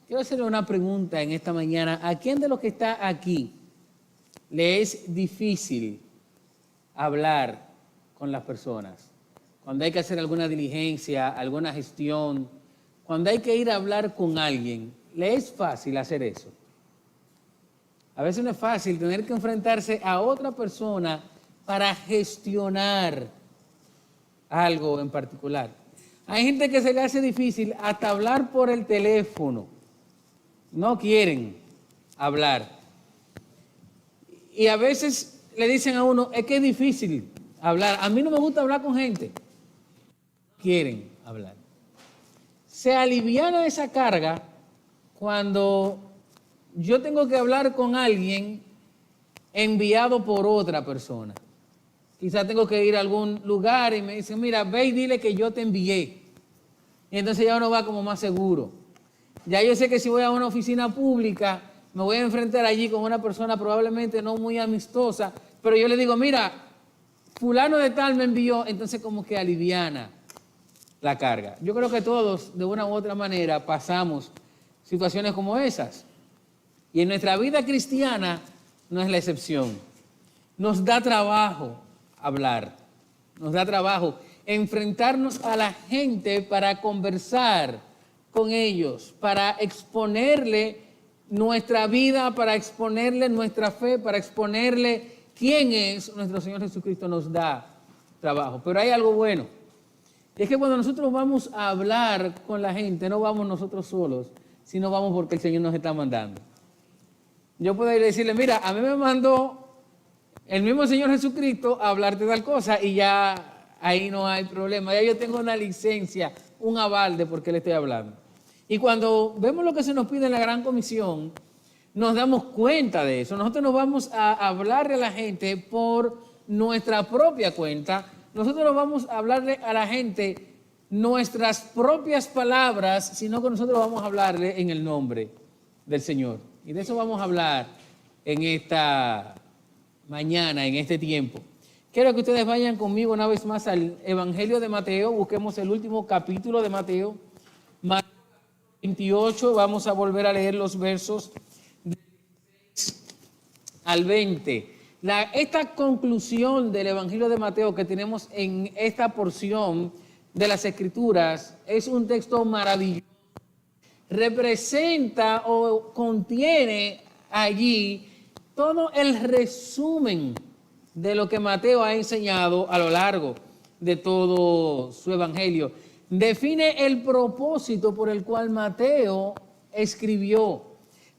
Quiero hacerle una pregunta en esta mañana. ¿A quién de los que está aquí le es difícil hablar con las personas? Cuando hay que hacer alguna diligencia, alguna gestión, cuando hay que ir a hablar con alguien, ¿le es fácil hacer eso? A veces no es fácil tener que enfrentarse a otra persona para gestionar algo en particular. Hay gente que se le hace difícil hasta hablar por el teléfono. No quieren hablar. Y a veces le dicen a uno, es que es difícil hablar. A mí no me gusta hablar con gente. Quieren hablar. Se aliviana esa carga cuando yo tengo que hablar con alguien enviado por otra persona. Quizás tengo que ir a algún lugar y me dicen, mira, ve y dile que yo te envié. Y entonces ya uno va como más seguro. Ya yo sé que si voy a una oficina pública, me voy a enfrentar allí con una persona probablemente no muy amistosa, pero yo le digo, mira, fulano de tal me envió, entonces como que aliviana la carga. Yo creo que todos, de una u otra manera, pasamos situaciones como esas. Y en nuestra vida cristiana no es la excepción. Nos da trabajo hablar, nos da trabajo enfrentarnos a la gente para conversar con ellos, para exponerle nuestra vida, para exponerle nuestra fe, para exponerle quién es nuestro Señor Jesucristo. Nos da trabajo. Pero hay algo bueno. Y es que cuando nosotros vamos a hablar con la gente, no vamos nosotros solos, sino vamos porque el Señor nos está mandando. Yo puedo ir a decirle, mira, a mí me mandó el mismo Señor Jesucristo a hablarte tal cosa y ya ahí no hay problema. Ya yo tengo una licencia, un aval de por qué le estoy hablando. Y cuando vemos lo que se nos pide en la Gran Comisión, nos damos cuenta de eso. Nosotros no vamos a hablarle a la gente por nuestra propia cuenta. Nosotros no vamos a hablarle a la gente nuestras propias palabras, sino que nosotros vamos a hablarle en el nombre del Señor. Y de eso vamos a hablar en esta mañana, en este tiempo. Quiero que ustedes vayan conmigo una vez más al Evangelio de Mateo. Busquemos el último capítulo de Mateo. Mateo 28, vamos a volver a leer los versos del 16 al 20. Esta conclusión del Evangelio de Mateo que tenemos en esta porción de las Escrituras es un texto maravilloso. Representa o contiene allí todo el resumen de lo que Mateo ha enseñado a lo largo de todo su evangelio. Define el propósito por el cual Mateo escribió.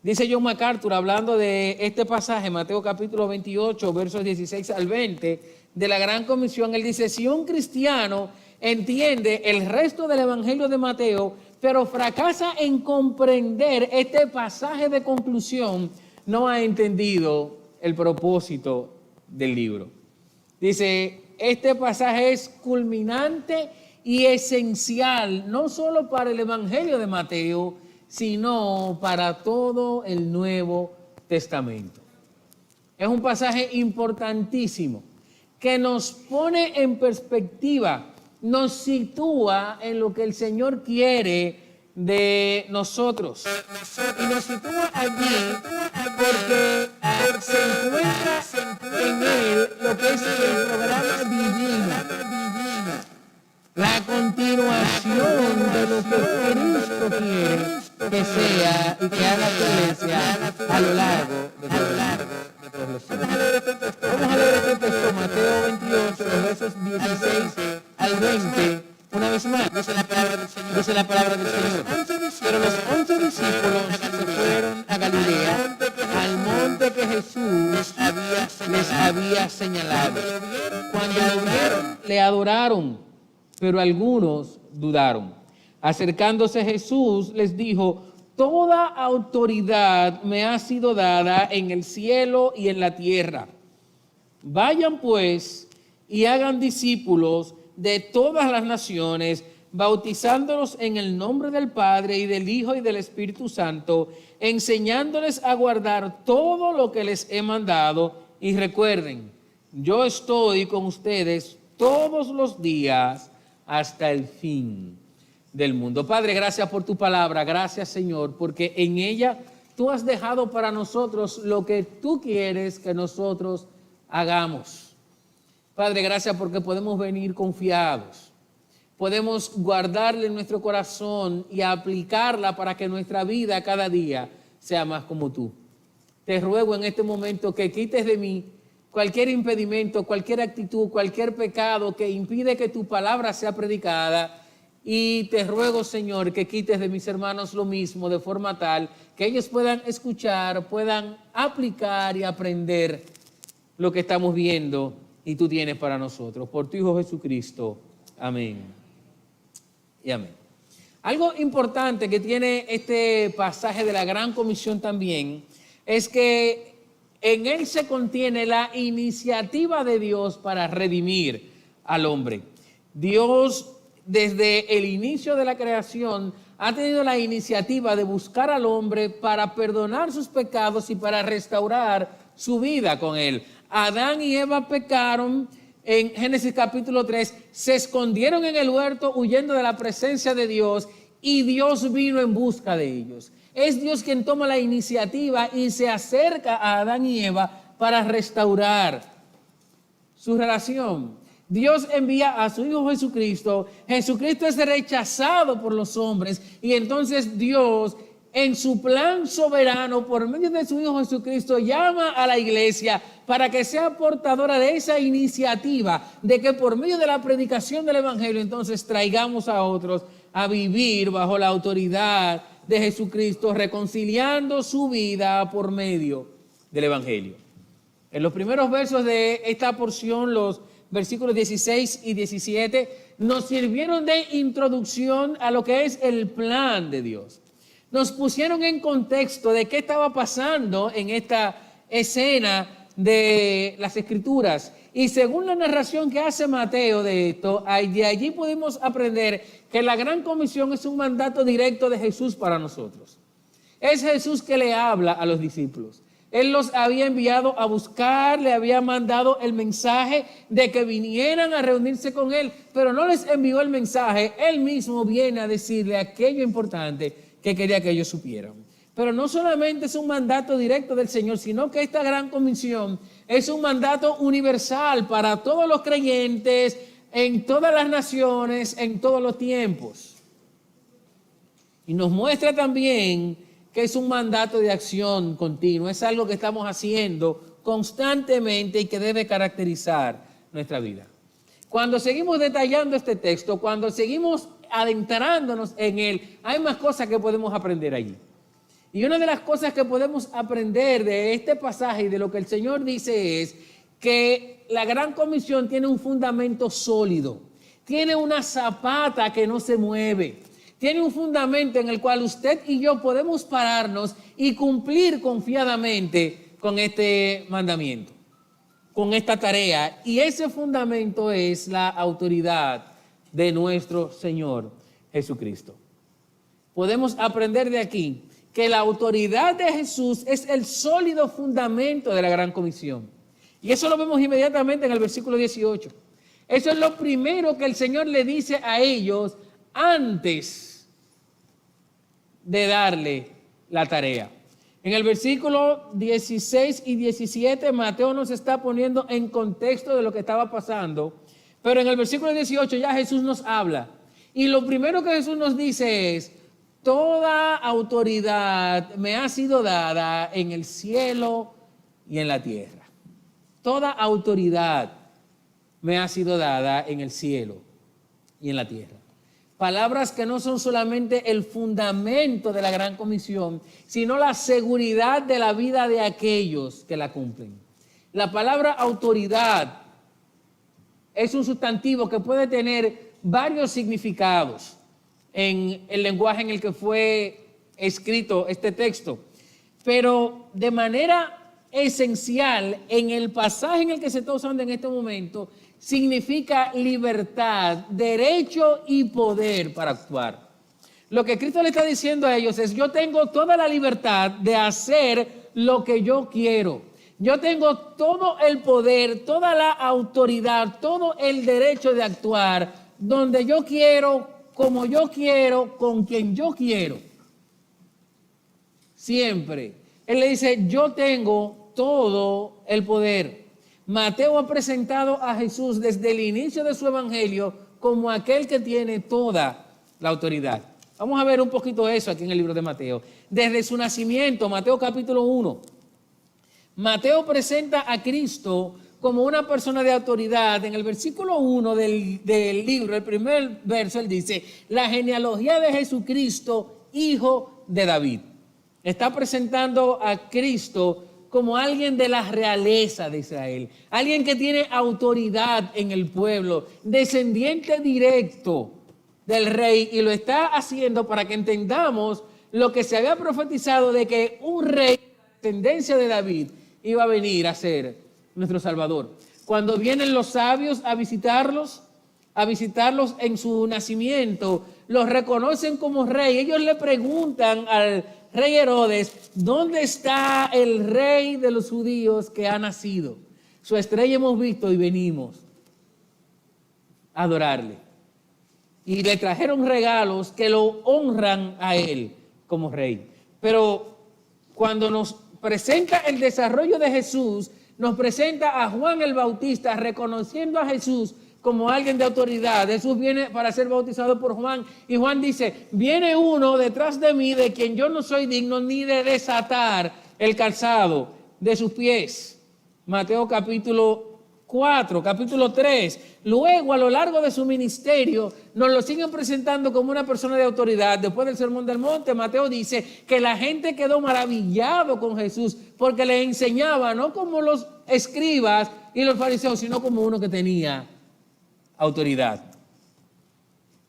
Dice John MacArthur, hablando de este pasaje, Mateo capítulo 28, versos 16 al 20, de la Gran Comisión, él dice, si un cristiano entiende el resto del evangelio de Mateo, pero fracasa en comprender este pasaje de conclusión, no ha entendido el propósito del libro. Dice, este pasaje es culminante y esencial, no solo para el Evangelio de Mateo, sino para todo el Nuevo Testamento. Es un pasaje importantísimo que nos pone en perspectiva, nos sitúa en lo que el Señor quiere de nosotros. Y nos sitúa allí porque se encuentra en él lo que es el programa divino, la continuación de lo que Cristo quiere que sea y que haga la iglesia a lo largo de todos los siglos. Vamos a leer este texto, Mateo 28, los versos 16 al 20. Una vez más, dice la palabra del Señor. Dice la palabra del Señor. Pero los 11 discípulos se fueron a Galilea, al monte que Jesús les había señalado. Cuando lo vieron, le adoraron, pero algunos dudaron. Acercándose Jesús les dijo, toda autoridad me ha sido dada en el cielo y en la tierra. Vayan pues y hagan discípulos de todas las naciones, bautizándolos en el nombre del Padre y del Hijo y del Espíritu Santo, enseñándoles a guardar todo lo que les he mandado. Y recuerden, yo estoy con ustedes todos los días hasta el fin del mundo. Padre, gracias por tu palabra, gracias Señor, porque en ella tú has dejado para nosotros lo que tú quieres que nosotros hagamos. Padre, gracias porque podemos venir confiados, podemos guardarla en nuestro corazón y aplicarla para que nuestra vida cada día sea más como tú. Te ruego en este momento que quites de mí cualquier impedimento, cualquier actitud, cualquier pecado que impide que tu palabra sea predicada. Y te ruego, Señor, que quites de mis hermanos lo mismo, de forma tal que ellos puedan escuchar, puedan aplicar y aprender lo que estamos viendo y tú tienes para nosotros. Por tu Hijo Jesucristo. Amén. Y amén. Algo importante que tiene este pasaje de la Gran Comisión también es que en él se contiene la iniciativa de Dios para redimir al hombre. Dios, desde el inicio de la creación, ha tenido la iniciativa de buscar al hombre para perdonar sus pecados y para restaurar su vida con él. Adán y Eva pecaron en Génesis capítulo 3, se escondieron en el huerto huyendo de la presencia de Dios y Dios vino en busca de ellos. Es Dios quien toma la iniciativa y se acerca a Adán y Eva para restaurar su relación. Dios envía a su Hijo Jesucristo. Jesucristo es rechazado por los hombres y entonces Dios, en su plan soberano, por medio de su Hijo Jesucristo, llama a la iglesia para que sea portadora de esa iniciativa, de que por medio de la predicación del Evangelio entonces traigamos a otros a vivir bajo la autoridad de Jesucristo, reconciliando su vida por medio del Evangelio. En los primeros versos de esta porción, los versículos 16 y 17, nos sirvieron de introducción a lo que es el plan de Dios. Nos pusieron en contexto de qué estaba pasando en esta escena de las Escrituras. Y según la narración que hace Mateo de esto, de allí podemos aprender que la Gran Comisión es un mandato directo de Jesús para nosotros. Es Jesús que le habla a los discípulos. Él los había enviado a buscar, le había mandado el mensaje de que vinieran a reunirse con él, pero no les envió el mensaje. Él mismo viene a decirle aquello importante que quería que ellos supieran. Pero no solamente es un mandato directo del Señor, sino que esta Gran Comisión es un mandato universal para todos los creyentes, en todas las naciones, en todos los tiempos. Y nos muestra también que es un mandato de acción continua, es algo que estamos haciendo constantemente y que debe caracterizar nuestra vida. Cuando seguimos detallando este texto, cuando seguimos adentrándonos en él, hay más cosas que podemos aprender allí. Y una de las cosas que podemos aprender de este pasaje y de lo que el Señor dice es que la Gran Comisión tiene un fundamento sólido, tiene una zapata que no se mueve, tiene un fundamento en el cual usted y yo podemos pararnos y cumplir confiadamente con este mandamiento, con esta tarea. Y ese fundamento es la autoridad de nuestro Señor Jesucristo. Podemos aprender de aquí que la autoridad de Jesús es el sólido fundamento de la Gran Comisión. Y eso lo vemos inmediatamente en el versículo 18. Eso es lo primero que el Señor le dice a ellos antes de darle la tarea. En el versículo 16 y 17, Mateo nos está poniendo en contexto de lo que estaba pasando, pero en el versículo 18 ya Jesús nos habla. Y lo primero que Jesús nos dice es: toda autoridad me ha sido dada en el cielo y en la tierra. Toda autoridad me ha sido dada en el cielo y en la tierra. Palabras que no son solamente el fundamento de la Gran Comisión, sino la seguridad de la vida de aquellos que la cumplen. La palabra autoridad es un sustantivo que puede tener varios significados en el lenguaje en el que fue escrito este texto, pero de manera esencial en el pasaje en el que se está usando en este momento significa libertad, derecho y poder para actuar. Lo que Cristo le está diciendo a ellos es: yo tengo toda la libertad de hacer lo que yo quiero. Yo tengo todo el poder, toda la autoridad, todo el derecho de actuar donde yo quiero, como yo quiero, con quien yo quiero. Siempre. Él le dice, yo tengo todo el poder. Mateo ha presentado a Jesús desde el inicio de su evangelio como aquel que tiene toda la autoridad. Vamos a ver un poquito eso aquí en el libro de Mateo. Desde su nacimiento, Mateo capítulo 1. Mateo presenta a Cristo como una persona de autoridad. En el versículo 1 del libro, el primer verso, él dice, la genealogía de Jesucristo, hijo de David. Está presentando a Cristo como alguien de la realeza de Israel, alguien que tiene autoridad en el pueblo, descendiente directo del rey, y lo está haciendo para que entendamos lo que se había profetizado de que un rey de descendencia de David iba a venir a ser nuestro Salvador. Cuando vienen los sabios a visitarlos en su nacimiento, los reconocen como rey. Ellos le preguntan al rey Herodes, ¿dónde está el rey de los judíos que ha nacido? Su estrella hemos visto y venimos a adorarle. Y le trajeron regalos que lo honran a él como rey. Pero cuando nos presenta el desarrollo de Jesús, nos presenta a Juan el Bautista reconociendo a Jesús como alguien de autoridad. Jesús viene para ser bautizado por Juan y Juan dice, viene uno detrás de mí de quien yo no soy digno ni de desatar el calzado de sus pies. Mateo capítulo 4, capítulo 3. Luego, a lo largo de su ministerio, nos lo siguen presentando como una persona de autoridad. Después del Sermón del Monte, Mateo dice que la gente quedó maravillado con Jesús porque le enseñaba no como los escribas y los fariseos, sino como uno que tenía autoridad.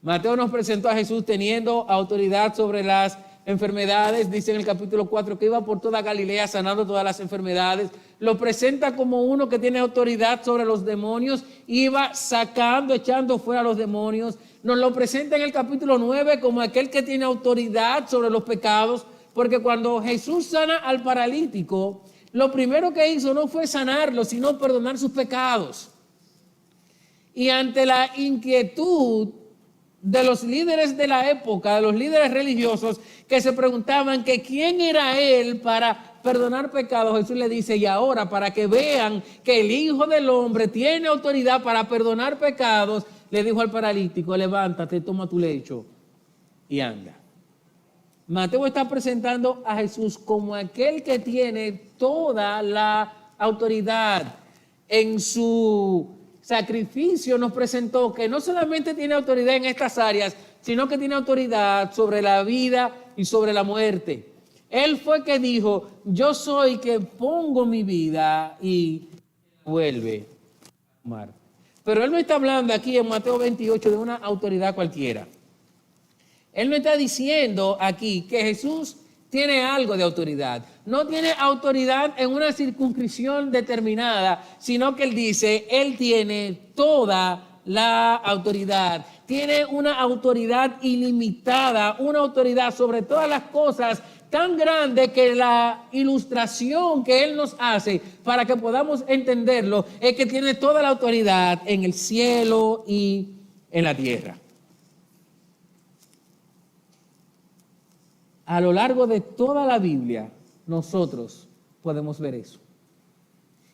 Mateo nos presentó a Jesús teniendo autoridad sobre las enfermedades. Dice en el capítulo 4 que iba por toda Galilea sanando todas las enfermedades. Lo presenta como uno que tiene autoridad sobre los demonios. Iba sacando, echando fuera a los demonios. Nos lo presenta en el capítulo 9 como aquel que tiene autoridad sobre los pecados. Porque cuando Jesús sana al paralítico, lo primero que hizo no fue sanarlo, sino perdonar sus pecados. Y ante la inquietud de los líderes de la época, de los líderes religiosos, que se preguntaban que quién era él para perdonar pecados, Jesús le dice, y ahora para que vean que el Hijo del Hombre tiene autoridad para perdonar pecados, le dijo al paralítico, levántate, toma tu lecho y anda. Mateo está presentando a Jesús como aquel que tiene toda la autoridad. En su sacrificio nos presentó que no solamente tiene autoridad en estas áreas, sino que tiene autoridad sobre la vida y sobre la muerte. Él fue que dijo, yo soy que pongo mi vida y vuelve a tomar. Pero él no está hablando aquí en Mateo 28 de una autoridad cualquiera. Él no está diciendo aquí que Jesús tiene algo de autoridad. No tiene autoridad en una circunscripción determinada, sino que él dice, él tiene toda la autoridad. Tiene una autoridad ilimitada, una autoridad sobre todas las cosas tan grande que la ilustración que él nos hace para que podamos entenderlo es que tiene toda la autoridad en el cielo y en la tierra. A lo largo de toda la Biblia, nosotros podemos ver eso.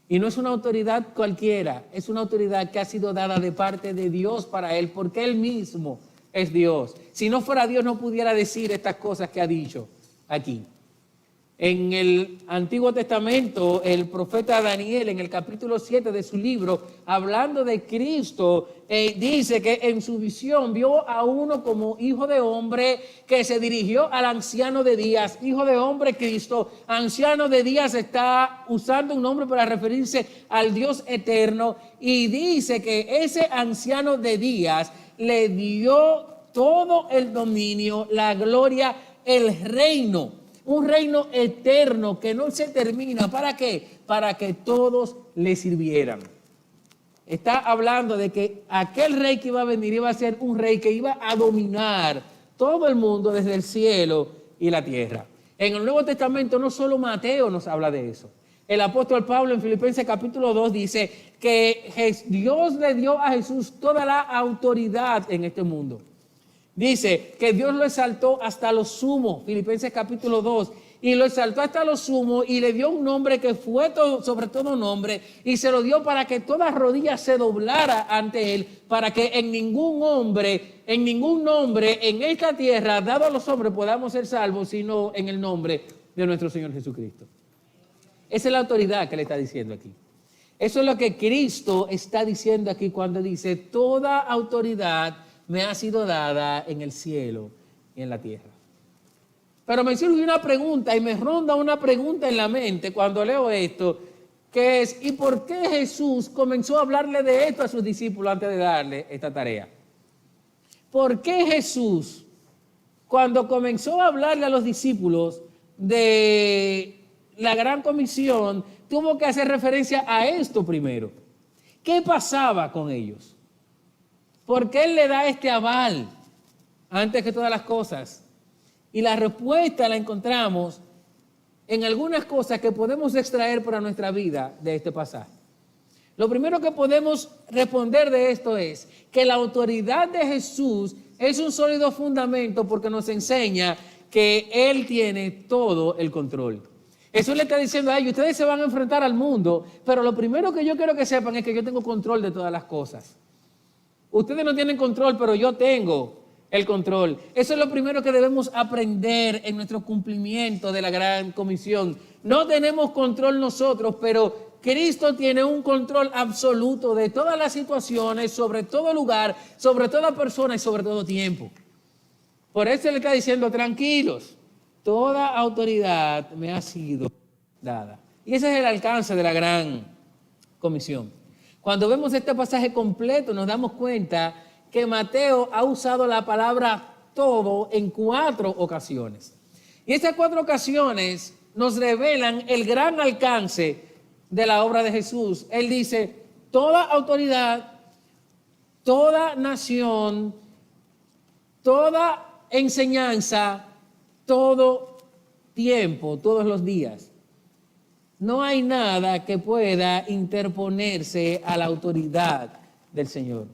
Y no es una autoridad cualquiera, es una autoridad que ha sido dada de parte de Dios para él, porque él mismo es Dios. Si no fuera Dios, no pudiera decir estas cosas que ha dicho aquí. En el Antiguo Testamento, el profeta Daniel, en el capítulo 7 de su libro, hablando de Cristo, dice que en su visión vio a uno como hijo de hombre que se dirigió al anciano de días. Hijo de hombre, Cristo. Anciano de días está usando un nombre para referirse al Dios eterno. Y dice que ese anciano de días le dio todo el dominio, la gloria, el reino. Un reino eterno que no se termina. ¿Para qué? Para que todos le sirvieran. Está hablando de que aquel rey que iba a venir iba a ser un rey que iba a dominar todo el mundo desde el cielo y la tierra. En el Nuevo Testamento no solo Mateo nos habla de eso. El apóstol Pablo en Filipenses capítulo 2 dice que Dios le dio a Jesús toda la autoridad en este mundo. Dice que Dios lo exaltó hasta lo sumo, Filipenses capítulo 2, y lo exaltó hasta lo sumo y le dio un nombre que fue sobre todo nombre, y se lo dio para que toda rodilla se doblara ante él, para que en ningún nombre en esta tierra, dado a los hombres, podamos ser salvos, sino en el nombre de nuestro Señor Jesucristo. Esa es la autoridad que le está diciendo aquí. Eso es lo que Cristo está diciendo aquí cuando dice: toda autoridad me ha sido dada en el cielo y en la tierra. Pero me surge una pregunta y me ronda una pregunta en la mente cuando leo esto, que es: ¿y por qué Jesús comenzó a hablarle de esto a sus discípulos antes de darle esta tarea? ¿Por qué Jesús, cuando comenzó a hablarle a los discípulos de la gran comisión, tuvo que hacer referencia a esto primero? ¿Qué pasaba con ellos? ¿Por qué Él le da este aval antes que todas las cosas? Y la respuesta la encontramos en algunas cosas que podemos extraer para nuestra vida de este pasaje. Lo primero que podemos responder de esto es que la autoridad de Jesús es un sólido fundamento porque nos enseña que Él tiene todo el control. Jesús le está diciendo a ellos: ustedes se van a enfrentar al mundo, pero lo primero que yo quiero que sepan es que yo tengo control de todas las cosas. Ustedes no tienen control, pero yo tengo el control. Eso es lo primero que debemos aprender en nuestro cumplimiento de la gran comisión. No tenemos control nosotros, pero Cristo tiene un control absoluto de todas las situaciones, sobre todo lugar, sobre toda persona y sobre todo tiempo. Por eso le está diciendo: tranquilos, toda autoridad me ha sido dada. Y ese es el alcance de la gran comisión. Cuando vemos este pasaje completo, nos damos cuenta que Mateo ha usado la palabra todo en 4 ocasiones. Y estas 4 ocasiones nos revelan el gran alcance de la obra de Jesús. Él dice: toda autoridad, toda nación, toda enseñanza, todo tiempo, todos los días. No hay nada que pueda interponerse a la autoridad del Señor.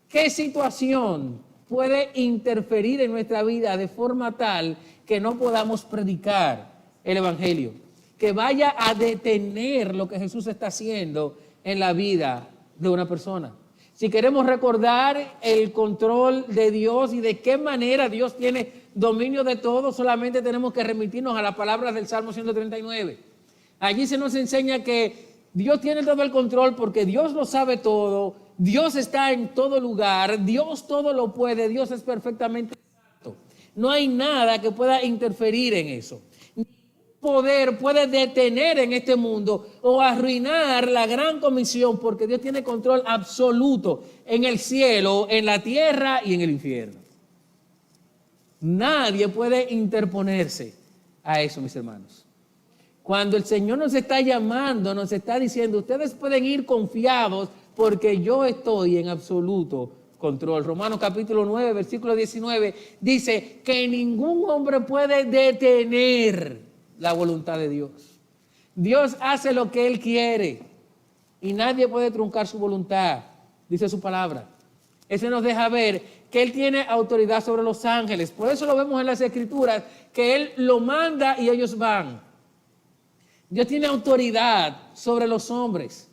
¿Qué situación puede interferir en nuestra vida de forma tal que no podamos predicar el Evangelio? Que vaya a detener lo que Jesús está haciendo en la vida de una persona. Si queremos recordar el control de Dios y de qué manera Dios tiene dominio de todo, solamente tenemos que remitirnos a las palabras del Salmo 139. Allí se nos enseña que Dios tiene todo el control porque Dios lo sabe todo, Dios está en todo lugar, Dios todo lo puede, Dios es perfectamente santo. No hay nada que pueda interferir en eso. Ningún poder puede detener en este mundo o arruinar la gran comisión, porque Dios tiene control absoluto en el cielo, en la tierra y en el infierno. Nadie puede interponerse a eso, mis hermanos. Cuando el Señor nos está llamando, nos está diciendo: ustedes pueden ir confiados porque yo estoy en absoluto control. Romanos capítulo 9, versículo 19, dice que ningún hombre puede detener la voluntad de Dios. Dios hace lo que Él quiere y nadie puede truncar su voluntad, dice su palabra. Eso nos deja ver que Él tiene autoridad sobre los ángeles. Por eso lo vemos en las Escrituras, que Él lo manda y ellos van. Dios tiene autoridad sobre los hombres.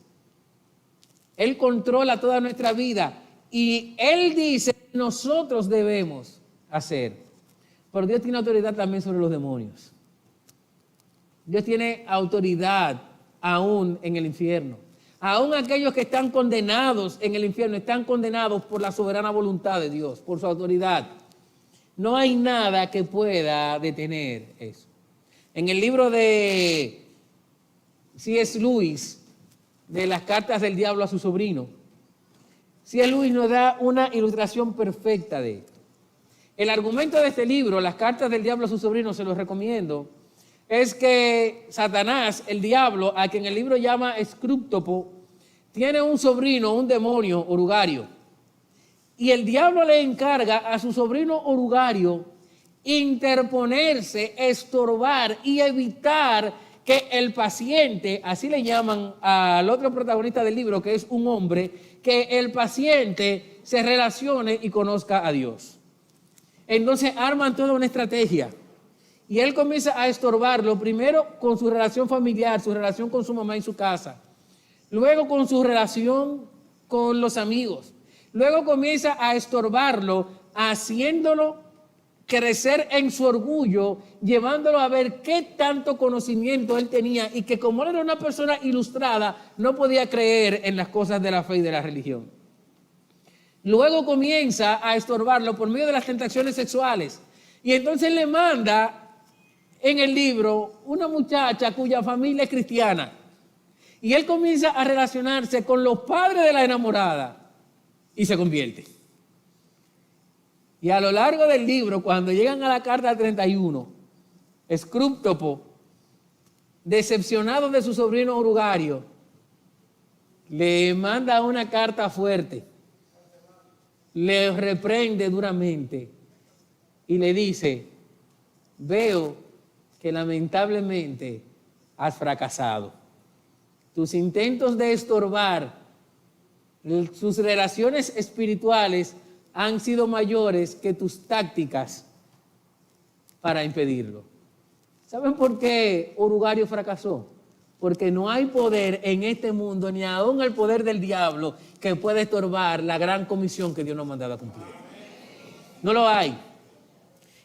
Él controla toda nuestra vida y Él dice que nosotros debemos hacer. Pero Dios tiene autoridad también sobre los demonios. Dios tiene autoridad aún en el infierno. Aún aquellos que están condenados en el infierno están condenados por la soberana voluntad de Dios, por su autoridad. No hay nada que pueda detener eso. En el libro de C.S. Lewis, de las cartas del diablo a su sobrino, C.S. Lewis nos da una ilustración perfecta de esto. El argumento de este libro, Las cartas del diablo a su sobrino, se los recomiendo, es que Satanás, el diablo, a quien el libro llama Escrúptopo, tiene un sobrino, un demonio orugario. Y el diablo le encarga a su sobrino orugario interponerse, estorbar y evitar que el paciente, así le llaman al otro protagonista del libro, que es un hombre, que el paciente se relacione y conozca a Dios. Entonces arman toda una estrategia y él comienza a estorbarlo, primero con su relación familiar, su relación con su mamá en su casa, luego con su relación con los amigos, luego comienza a estorbarlo haciéndolo crecer en su orgullo, llevándolo a ver qué tanto conocimiento él tenía y que como él era una persona ilustrada, no podía creer en las cosas de la fe y de la religión. Luego comienza a estorbarlo por medio de las tentaciones sexuales. Y entonces le manda en el libro una muchacha cuya familia es cristiana. Y él comienza a relacionarse con los padres de la enamorada y se convierte. Y a lo largo del libro, cuando llegan a la carta 31, Escrúptopo, decepcionado de su sobrino Orugario, le manda una carta fuerte, le reprende duramente y le dice: veo que lamentablemente has fracasado. Tus intentos de estorbar sus relaciones espirituales han sido mayores que tus tácticas para impedirlo. ¿Saben por qué Orugario fracasó? Porque no hay poder en este mundo, ni aún el poder del diablo, que pueda estorbar la gran comisión que Dios nos ha mandado a cumplir. No lo hay.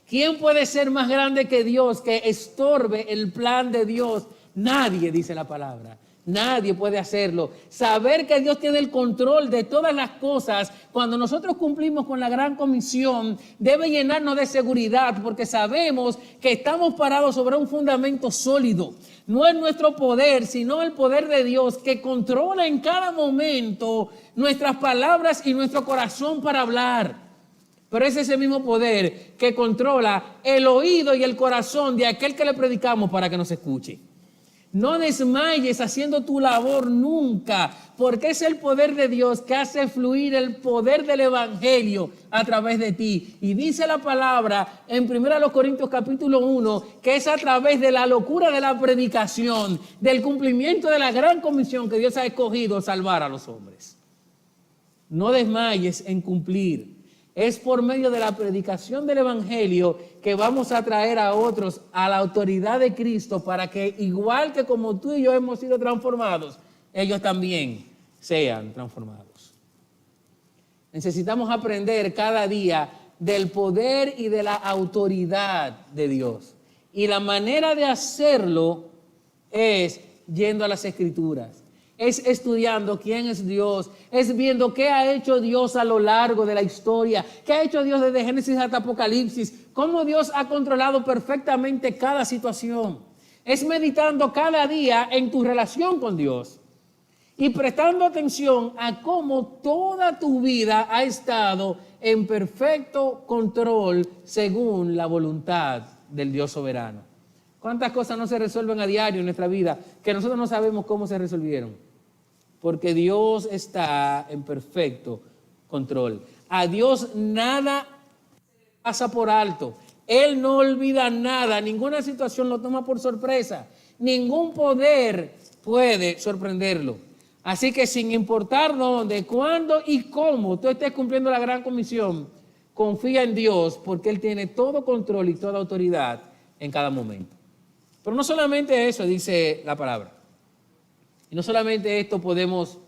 ¿Quién puede ser más grande que Dios, que estorbe el plan de Dios? Nadie, dice la palabra. Nadie puede hacerlo. Saber que Dios tiene el control de todas las cosas, cuando nosotros cumplimos con la gran comisión, debe llenarnos de seguridad, porque sabemos que estamos parados sobre un fundamento sólido. No es nuestro poder, sino el poder de Dios, que controla en cada momento nuestras palabras y nuestro corazón para hablar. Pero es ese mismo poder que controla el oído y el corazón de aquel que le predicamos para que nos escuche. No desmayes haciendo tu labor nunca, porque es el poder de Dios que hace fluir el poder del evangelio a través de ti. Y dice la palabra en 1 Corintios capítulo 1, que es a través de la locura de la predicación, del cumplimiento de la gran comisión que Dios ha escogido salvar a los hombres. No desmayes en cumplir. Es por medio de la predicación del evangelio que vamos a traer a otros a la autoridad de Cristo, para que, igual que como tú y yo hemos sido transformados, ellos también sean transformados. Necesitamos aprender cada día del poder y de la autoridad de Dios. Y la manera de hacerlo es yendo a las Escrituras. Es estudiando quién es Dios, es viendo qué ha hecho Dios a lo largo de la historia, qué ha hecho Dios desde Génesis hasta Apocalipsis, cómo Dios ha controlado perfectamente cada situación. Es meditando cada día en tu relación con Dios y prestando atención a cómo toda tu vida ha estado en perfecto control según la voluntad del Dios soberano. ¿Cuántas cosas no se resuelven a diario en nuestra vida que nosotros no sabemos cómo se resolvieron? Porque Dios está en perfecto control. A Dios nada pasa por alto. Él no olvida nada. Ninguna situación lo toma por sorpresa. Ningún poder puede sorprenderlo. Así que sin importar dónde, cuándo y cómo tú estés cumpliendo la gran comisión, confía en Dios, porque Él tiene todo control y toda autoridad en cada momento. Pero no solamente eso dice la palabra. Y no solamente esto podemos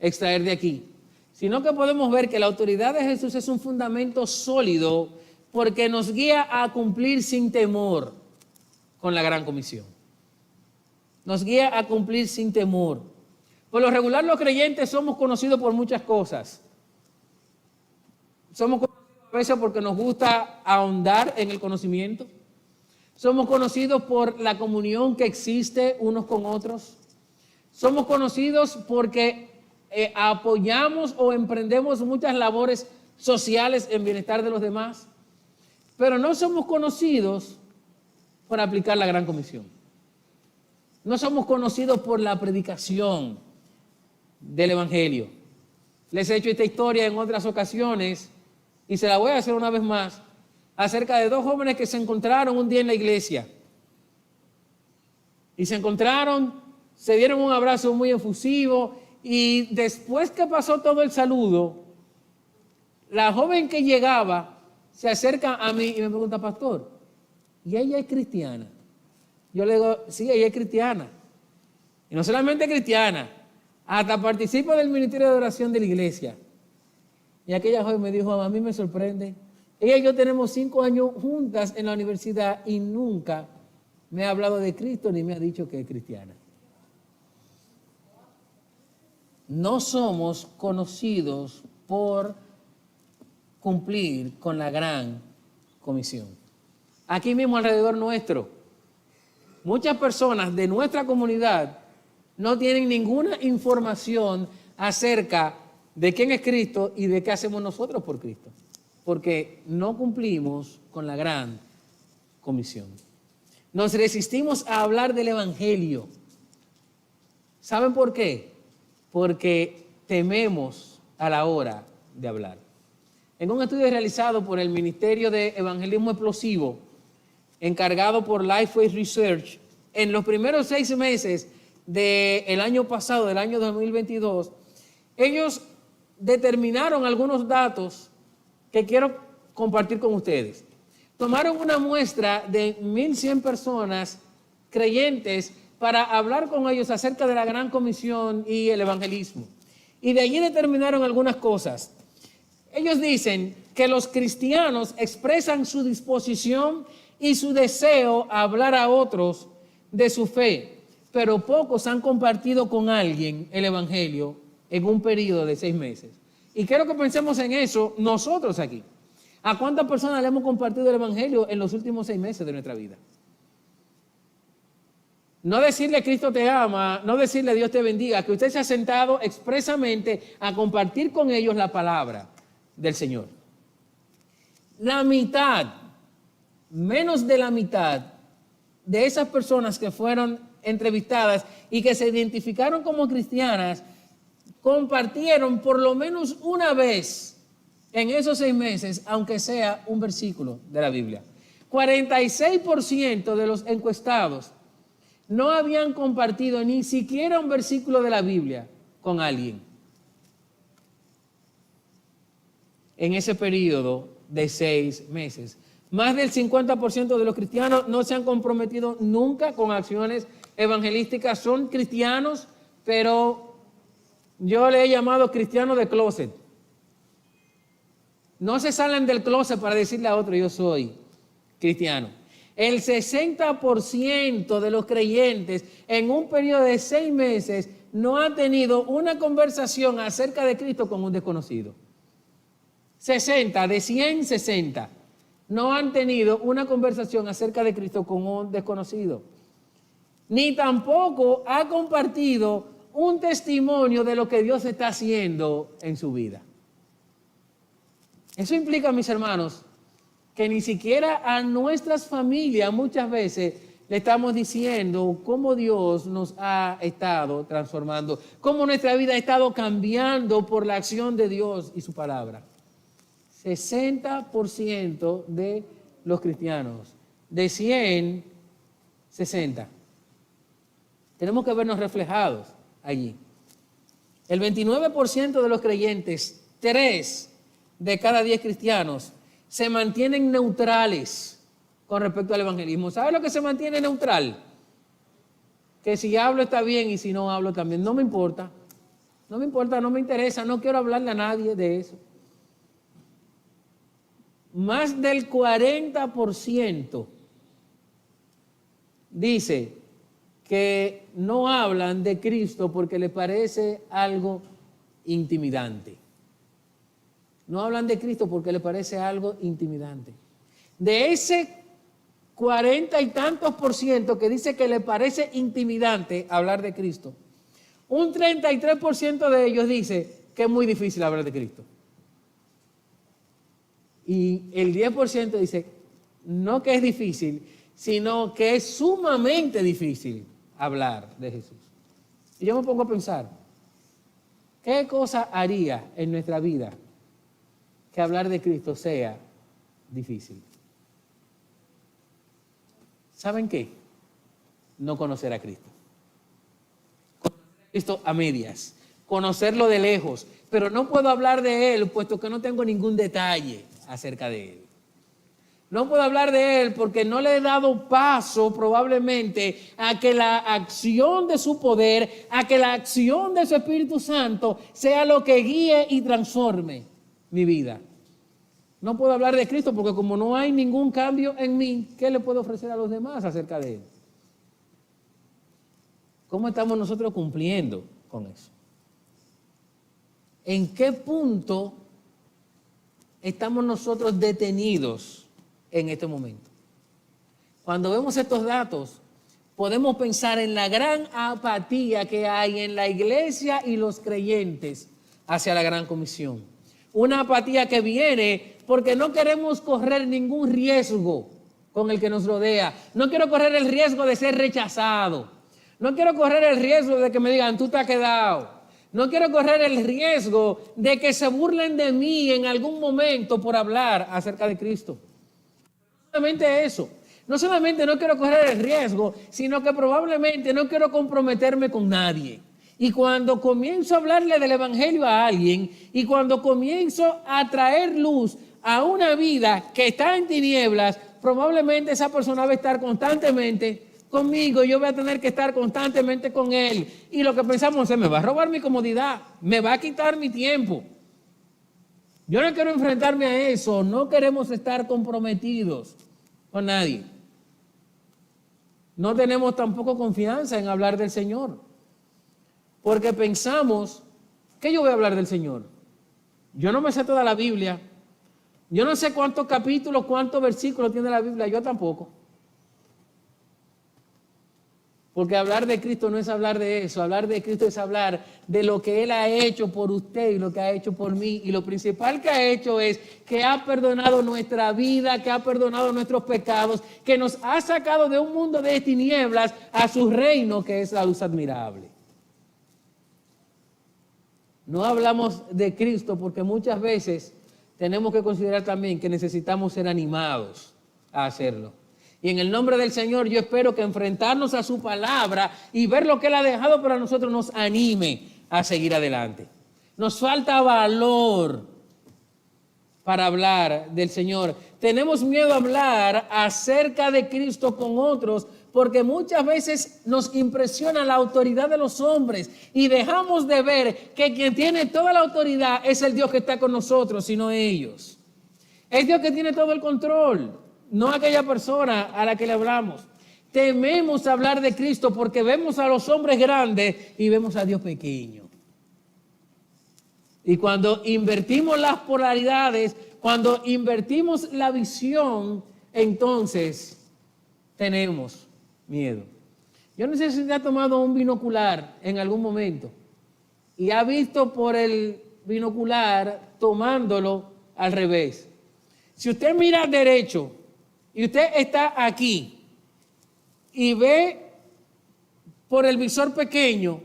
extraer de aquí, sino que podemos ver que la autoridad de Jesús es un fundamento sólido, porque nos guía a cumplir sin temor con la gran comisión. Nos guía a cumplir sin temor. Por lo regular, los creyentes somos conocidos por muchas cosas. Somos conocidos a veces porque nos gusta ahondar en el conocimiento. Somos conocidos por la comunión que existe unos con otros. Somos conocidos porque apoyamos o emprendemos muchas labores sociales en bienestar de los demás. Pero no somos conocidos por aplicar la gran comisión. No somos conocidos por la predicación del evangelio. Les he hecho esta historia en otras ocasiones y se la voy a hacer una vez más, acerca de dos jóvenes que se encontraron un día en la iglesia. Y se encontraron, se dieron un abrazo muy efusivo y después que pasó todo el saludo, la joven que llegaba se acerca a mí y me pregunta, pastor, ¿y ella es cristiana? Yo le digo, sí, ella es cristiana. Y no solamente cristiana, hasta participa del ministerio de oración de la iglesia. Y aquella joven me dijo, a mí me sorprende. Ella y yo tenemos 5 años juntas en la universidad y nunca me ha hablado de Cristo ni me ha dicho que es cristiana. No somos conocidos por cumplir con la gran comisión. Aquí mismo alrededor nuestro, muchas personas de nuestra comunidad no tienen ninguna información acerca de quién es Cristo y de qué hacemos nosotros por Cristo, porque no cumplimos con la gran comisión. Nos resistimos a hablar del Evangelio. ¿Saben por qué? Porque tememos a la hora de hablar. En un estudio realizado por el Ministerio de Evangelismo Explosivo, encargado por Lifeway Research, en los primeros 6 meses del año pasado, del año 2022, ellos determinaron algunos datos que quiero compartir con ustedes. Tomaron una muestra de 1,100 personas creyentes para hablar con ellos acerca de la Gran Comisión y el evangelismo. Y de allí determinaron algunas cosas. Ellos dicen que los cristianos expresan su disposición y su deseo a hablar a otros de su fe, pero pocos han compartido con alguien el evangelio en un periodo de 6 meses. Y quiero que pensemos en eso nosotros aquí. ¿A cuántas personas le hemos compartido el evangelio en los últimos 6 meses de nuestra vida? No decirle Cristo te ama, no decirle Dios te bendiga, que usted se ha sentado expresamente a compartir con ellos la palabra del Señor. La mitad, menos de la mitad de esas personas que fueron entrevistadas y que se identificaron como cristianas, compartieron por lo menos una vez en esos 6 meses, aunque sea un versículo de la Biblia. 46% de los encuestados no habían compartido ni siquiera un versículo de la Biblia con alguien en ese periodo de 6 meses. Más del 50% de los cristianos no se han comprometido nunca con acciones evangelísticas. Son cristianos, pero yo le he llamado cristianos de closet. No se salen del closet para decirle a otro, yo soy cristiano. El 60% de los creyentes en un periodo de 6 meses no ha tenido una conversación acerca de Cristo con un desconocido. 60, de 100, 60. No han tenido una conversación acerca de Cristo con un desconocido. Ni tampoco ha compartido un testimonio de lo que Dios está haciendo en su vida. Eso implica, mis hermanos, que ni siquiera a nuestras familias muchas veces le estamos diciendo cómo Dios nos ha estado transformando, cómo nuestra vida ha estado cambiando por la acción de Dios y su palabra. 60% de los cristianos, de 100, 60. Tenemos que vernos reflejados allí. El 29% de los creyentes, 3 de cada 10 cristianos, se mantienen neutrales con respecto al evangelismo. ¿Sabe lo que se mantiene neutral? Que si hablo está bien y si no hablo también. No me importa. No me importa, no me interesa. No quiero hablarle a nadie de eso. Más del 40% dice que no hablan de Cristo porque les parece algo intimidante. No hablan de Cristo porque les parece algo intimidante. De ese 40 y tantos % que dice que le parece intimidante hablar de Cristo, un 33% de ellos dice que es muy difícil hablar de Cristo. Y el 10% dice, no que es difícil, sino que es sumamente difícil hablar de Jesús. Y yo me pongo a pensar, ¿qué cosa haría en nuestra vida que hablar de Cristo sea difícil? ¿Saben qué? no conocer a Cristo. Conocer a Cristo a medias, conocerlo de lejos, pero no puedo hablar de Él puesto que no tengo ningún detalle acerca de Él. No puedo hablar de Él porque no le he dado paso probablemente a que la acción de su poder, a que la acción de su Espíritu Santo sea lo que guíe y transforme mi vida. No puedo hablar de Cristo porque como no hay ningún cambio en mí, ¿qué le puedo ofrecer a los demás acerca de Él? ¿Cómo estamos nosotros cumpliendo con eso? ¿En qué punto estamos nosotros detenidos en este momento? Cuando vemos estos datos, podemos pensar en la gran apatía que hay en la iglesia y los creyentes hacia la gran comisión. Una apatía que viene porque no queremos correr ningún riesgo con el que nos rodea. No quiero correr el riesgo de ser rechazado. No quiero correr el riesgo de que me digan, tú te has quedado. No quiero correr el riesgo de que se burlen de mí en algún momento por hablar acerca de Cristo. No solamente eso. No solamente no quiero correr el riesgo, sino que probablemente no quiero comprometerme con nadie. Y cuando comienzo a hablarle del Evangelio a alguien, y cuando comienzo a traer luz a una vida que está en tinieblas, probablemente esa persona va a estar constantemente conmigo, yo voy a tener que estar constantemente con él. Y lo que pensamos es, me va a robar mi comodidad, me va a quitar mi tiempo. Yo no quiero enfrentarme a eso, no queremos estar comprometidos con nadie. No tenemos tampoco confianza en hablar del Señor, porque pensamos que yo voy a hablar del Señor. Yo no me sé toda la Biblia, yo no sé cuántos capítulos, cuántos versículos tiene la Biblia, yo tampoco. Porque hablar de Cristo no es hablar de eso, hablar de Cristo es hablar de lo que Él ha hecho por usted y lo que ha hecho por mí. Y lo principal que ha hecho es que ha perdonado nuestra vida, que ha perdonado nuestros pecados, que nos ha sacado de un mundo de tinieblas a su reino que es la luz admirable. No hablamos de Cristo porque muchas veces tenemos que considerar también que necesitamos ser animados a hacerlo. Y en el nombre del Señor yo espero que enfrentarnos a su palabra y ver lo que Él ha dejado para nosotros nos anime a seguir adelante. Nos falta valor para hablar del Señor. Tenemos miedo a hablar acerca de Cristo con otros porque muchas veces nos impresiona la autoridad de los hombres y dejamos de ver que quien tiene toda la autoridad es el Dios que está con nosotros, sino ellos. Es Dios que tiene todo el control, no aquella persona a la que le hablamos. Tememos hablar de Cristo porque vemos a los hombres grandes y vemos a Dios pequeño. Y cuando invertimos las polaridades, cuando invertimos la visión, entonces tenemos miedo. Yo no sé si usted ha tomado un binocular en algún momento y ha visto por el binocular tomándolo al revés. Si usted mira derecho y usted está aquí y ve por el visor pequeño,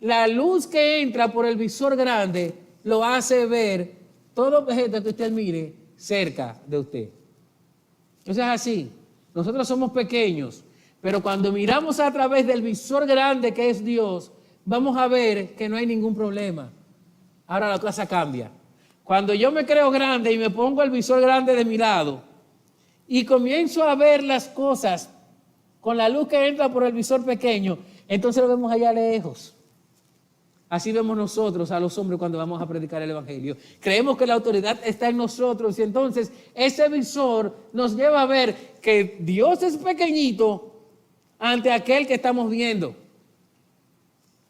la luz que entra por el visor grande lo hace ver todo objeto que usted mire cerca de usted. Eso es así. Nosotros somos pequeños, pero cuando miramos a través del visor grande que es Dios, vamos a ver que no hay ningún problema. Ahora la cosa cambia. Cuando yo me creo grande y me pongo el visor grande de mi lado y comienzo a ver las cosas con la luz que entra por el visor pequeño, entonces lo vemos allá lejos. Así vemos nosotros a los hombres cuando vamos a predicar el Evangelio. Creemos que la autoridad está en nosotros y entonces ese visor nos lleva a ver que Dios es pequeñito ante aquel que estamos viendo.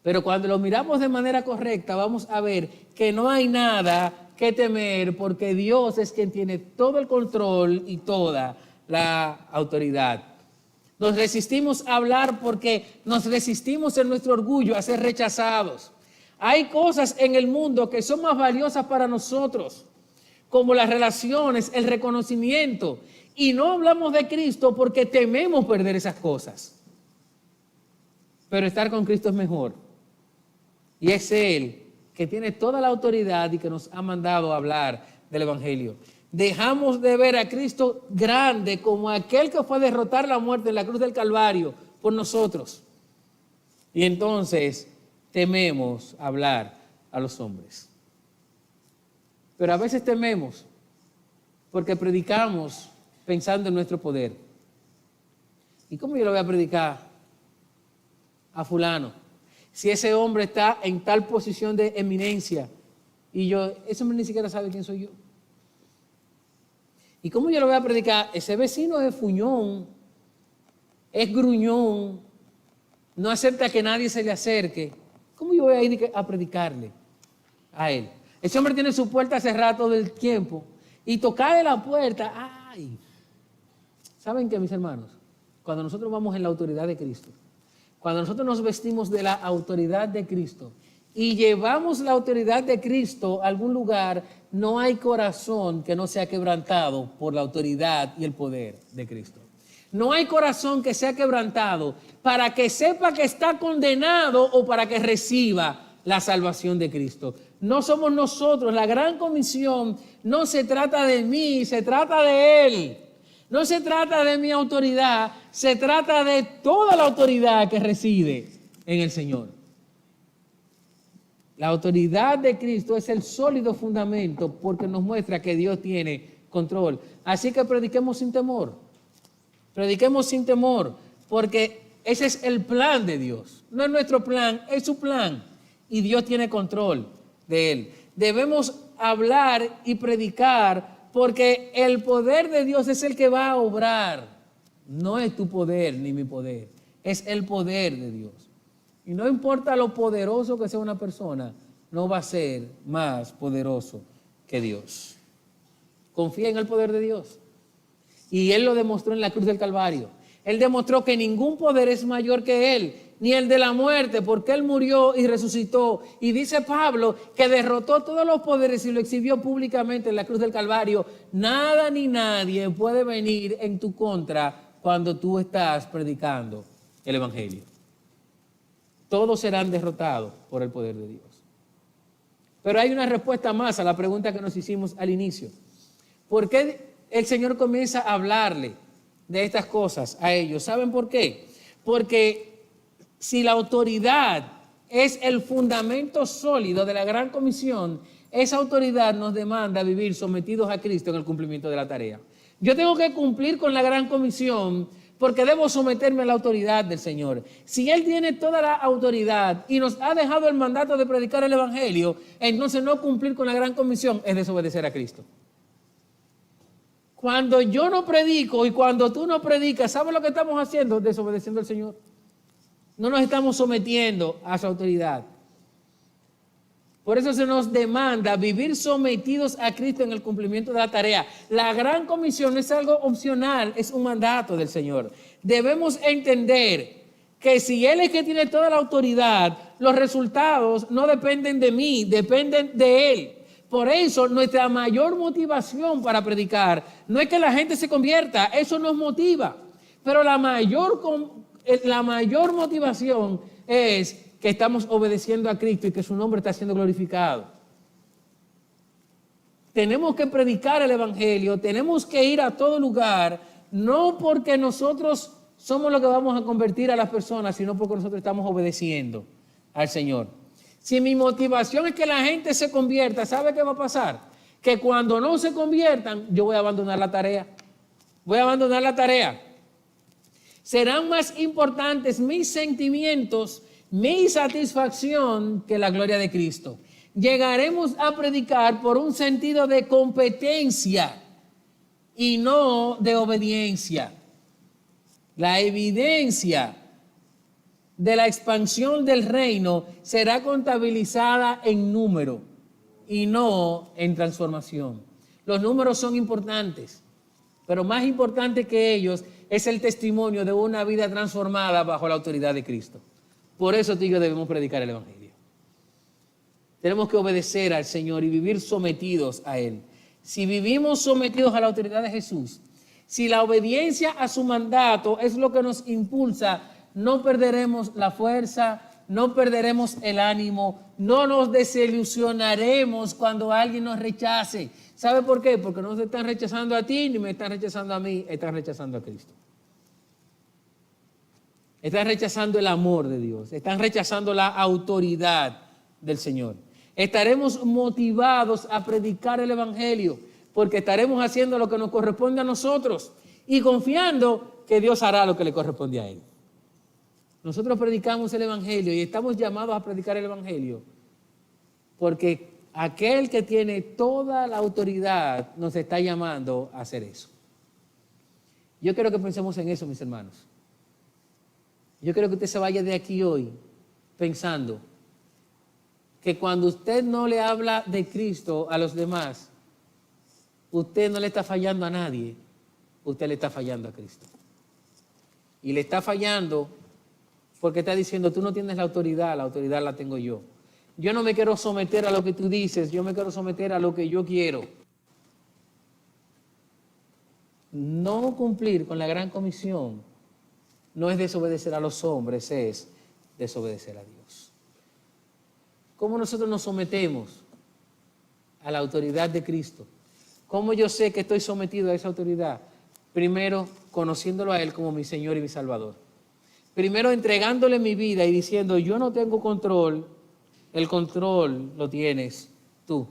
Pero cuando lo miramos de manera correcta, vamos a ver que no hay nada que temer porque Dios es quien tiene todo el control y toda la autoridad. Nos resistimos a hablar porque nos resistimos en nuestro orgullo a ser rechazados. Hay cosas en el mundo que son más valiosas para nosotros, como las relaciones, el reconocimiento. Y no hablamos de Cristo porque tememos perder esas cosas. Pero estar con Cristo es mejor. Y es Él que tiene toda la autoridad y que nos ha mandado a hablar del Evangelio. Dejamos de ver a Cristo grande como aquel que fue a derrotar la muerte en la cruz del Calvario por nosotros. Y entonces tememos hablar a los hombres. Pero a veces tememos porque predicamos pensando en nuestro poder. ¿Y cómo yo le voy a predicar a fulano si ese hombre está en tal posición de eminencia y ese hombre ni siquiera sabe quién soy yo? ¿Y cómo yo le voy a predicar? Ese vecino es fuñón, es gruñón, no acepta que nadie se le acerque. ¿Cómo yo voy a ir a predicarle a él? Ese hombre tiene su puerta cerrada todo el tiempo y tocarle la puerta, ¡ay! ¿Saben qué, mis hermanos? Cuando nosotros vamos en la autoridad de Cristo, cuando nosotros nos vestimos de la autoridad de Cristo y llevamos la autoridad de Cristo a algún lugar, no hay corazón que no sea quebrantado por la autoridad y el poder de Cristo. No hay corazón que sea quebrantado para que sepa que está condenado o para que reciba la salvación de Cristo. No somos nosotros. La gran comisión no se trata de mí, se trata de Él. No se trata de mi autoridad, se trata de toda la autoridad que reside en el Señor. La autoridad de Cristo es el sólido fundamento porque nos muestra que Dios tiene control. Así que prediquemos sin temor. Prediquemos sin temor, porque ese es el plan de Dios. No es nuestro plan, es su plan. Y Dios tiene control de él. Debemos hablar y predicar porque el poder de Dios es el que va a obrar. No es tu poder ni mi poder, es el poder de Dios. Y no importa lo poderoso que sea una persona, no va a ser más poderoso que Dios. Confía en el poder de Dios. Y Él lo demostró en la cruz del Calvario. Él demostró que ningún poder es mayor que Él, ni el de la muerte, porque Él murió y resucitó. Y dice Pablo que derrotó todos los poderes y lo exhibió públicamente en la cruz del Calvario. Nada ni nadie puede venir en tu contra cuando tú estás predicando el Evangelio. Todos serán derrotados por el poder de Dios. Pero hay una respuesta más a la pregunta que nos hicimos al inicio. ¿Por qué el Señor comienza a hablarle de estas cosas a ellos? ¿Saben por qué? Porque si la autoridad es el fundamento sólido de la gran comisión, esa autoridad nos demanda vivir sometidos a Cristo en el cumplimiento de la tarea. Yo tengo que cumplir con la gran comisión porque debo someterme a la autoridad del Señor. Si Él tiene toda la autoridad y nos ha dejado el mandato de predicar el Evangelio, entonces no cumplir con la gran comisión es desobedecer a Cristo. Cuando yo no predico y cuando tú no predicas, ¿sabes lo que estamos haciendo? Desobedeciendo al Señor. No nos estamos sometiendo a su autoridad. Por eso se nos demanda vivir sometidos a Cristo en el cumplimiento de la tarea. La gran comisión no es algo opcional, es un mandato del Señor. Debemos entender que si Él es que tiene toda la autoridad, los resultados no dependen de mí, dependen de Él. Por eso nuestra mayor motivación para predicar no es que la gente se convierta, eso nos motiva. Pero la mayor motivación es que estamos obedeciendo a Cristo y que su nombre está siendo glorificado. Tenemos que predicar el Evangelio, tenemos que ir a todo lugar, no porque nosotros somos los que vamos a convertir a las personas, sino porque nosotros estamos obedeciendo al Señor. Si mi motivación es que la gente se convierta, ¿sabe qué va a pasar? Que cuando no se conviertan, yo voy a abandonar la tarea. Voy a abandonar la tarea. Serán más importantes mis sentimientos, mi satisfacción que la gloria de Cristo. Llegaremos a predicar por un sentido de competencia y no de obediencia. La evidencia de la expansión del reino será contabilizada en número y no en transformación. Los números son importantes, pero más importante que ellos es el testimonio de una vida transformada bajo la autoridad de Cristo. Por eso tú y yo debemos predicar el Evangelio. Tenemos que obedecer al Señor y vivir sometidos a Él. Si vivimos sometidos a la autoridad de Jesús, si la obediencia a su mandato es lo que nos impulsa, no perderemos la fuerza, no perderemos el ánimo, no nos desilusionaremos cuando alguien nos rechace. ¿Sabe por qué? Porque no se están rechazando a ti ni me están rechazando a mí, están rechazando a Cristo. Están rechazando el amor de Dios. Están rechazando la autoridad del Señor. Estaremos motivados a predicar el Evangelio porque estaremos haciendo lo que nos corresponde a nosotros y confiando que Dios hará lo que le corresponde a Él. Nosotros predicamos el Evangelio y estamos llamados a predicar el Evangelio porque aquel que tiene toda la autoridad nos está llamando a hacer eso. Yo quiero que pensemos en eso, mis hermanos. Yo quiero que usted se vaya de aquí hoy pensando que cuando usted no le habla de Cristo a los demás, usted no le está fallando a nadie, usted le está fallando a Cristo. Y le está fallando porque está diciendo, tú no tienes la autoridad la tengo yo. Yo no me quiero someter a lo que tú dices, yo me quiero someter a lo que yo quiero. No cumplir con la gran comisión no es desobedecer a los hombres, es desobedecer a Dios. ¿Cómo nosotros nos sometemos a la autoridad de Cristo? ¿Cómo yo sé que estoy sometido a esa autoridad? Primero, conociéndolo a Él como mi Señor y mi Salvador. Primero, entregándole mi vida y diciendo, yo no tengo control, el control lo tienes tú.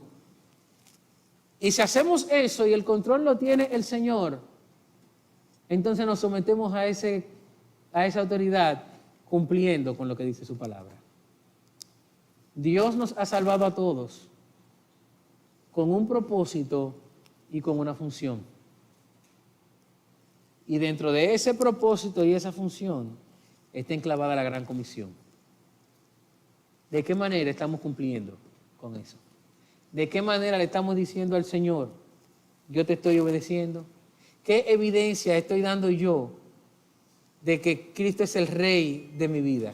Y si hacemos eso y el control lo tiene el Señor, entonces nos sometemos a esa autoridad cumpliendo con lo que dice su palabra. Dios nos ha salvado a todos con un propósito y con una función. Y dentro de ese propósito y esa función está enclavada la gran comisión. ¿De qué manera estamos cumpliendo con eso? ¿De qué manera le estamos diciendo al Señor, yo te estoy obedeciendo? ¿Qué evidencia estoy dando yo de que Cristo es el Rey de mi vida?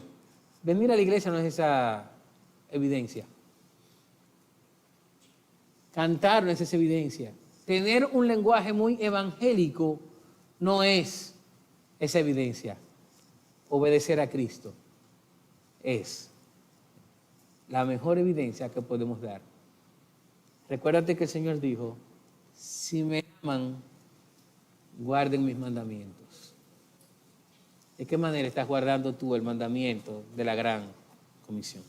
Venir a la iglesia no es esa evidencia. Cantar no es esa evidencia. Tener un lenguaje muy evangélico no es esa evidencia. Obedecer a Cristo es la mejor evidencia que podemos dar. Recuérdate que el Señor dijo, si me aman, guarden mis mandamientos. ¿De qué manera estás guardando tú el mandamiento de la gran comisión?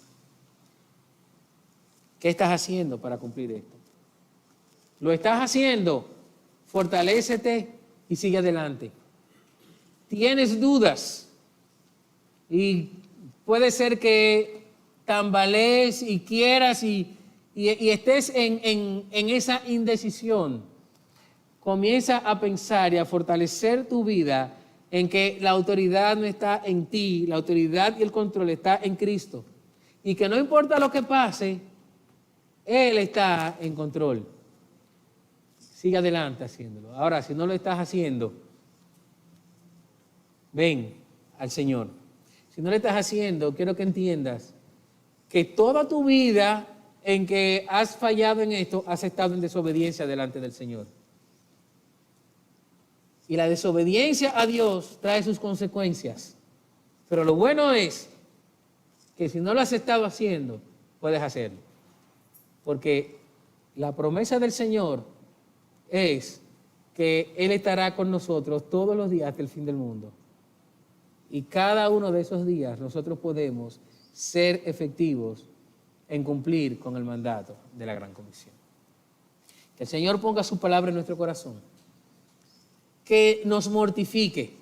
¿Qué estás haciendo para cumplir esto? ¿Lo estás haciendo? Fortalécete y sigue adelante. ¿Tienes dudas? Y puede ser que tambalees y quieras y estés en esa indecisión. Comienza a pensar y a fortalecer tu vida en que la autoridad no está en ti, la autoridad y el control está en Cristo. Y que no importa lo que pase, Él está en control. Sigue adelante haciéndolo. Ahora, si no lo estás haciendo, ven al Señor. Si no lo estás haciendo, quiero que entiendas que toda tu vida en que has fallado en esto, has estado en desobediencia delante del Señor. Y la desobediencia a Dios trae sus consecuencias. Pero lo bueno es que si no lo has estado haciendo, puedes hacerlo. Porque la promesa del Señor es que Él estará con nosotros todos los días hasta el fin del mundo. Y cada uno de esos días nosotros podemos ser efectivos en cumplir con el mandato de la gran comisión. Que el Señor ponga su palabra en nuestro corazón. Que nos mortifique.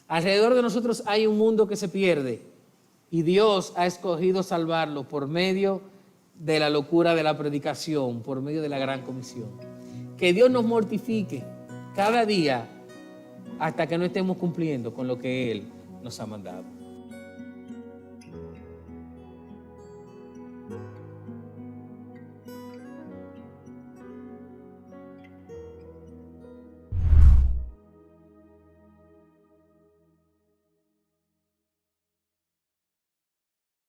Alrededor de nosotros hay un mundo que se pierde y Dios ha escogido salvarlo por medio de la locura de la predicación, por medio de la gran comisión. Que Dios nos mortifique cada día hasta que no estemos cumpliendo con lo que Él nos ha mandado.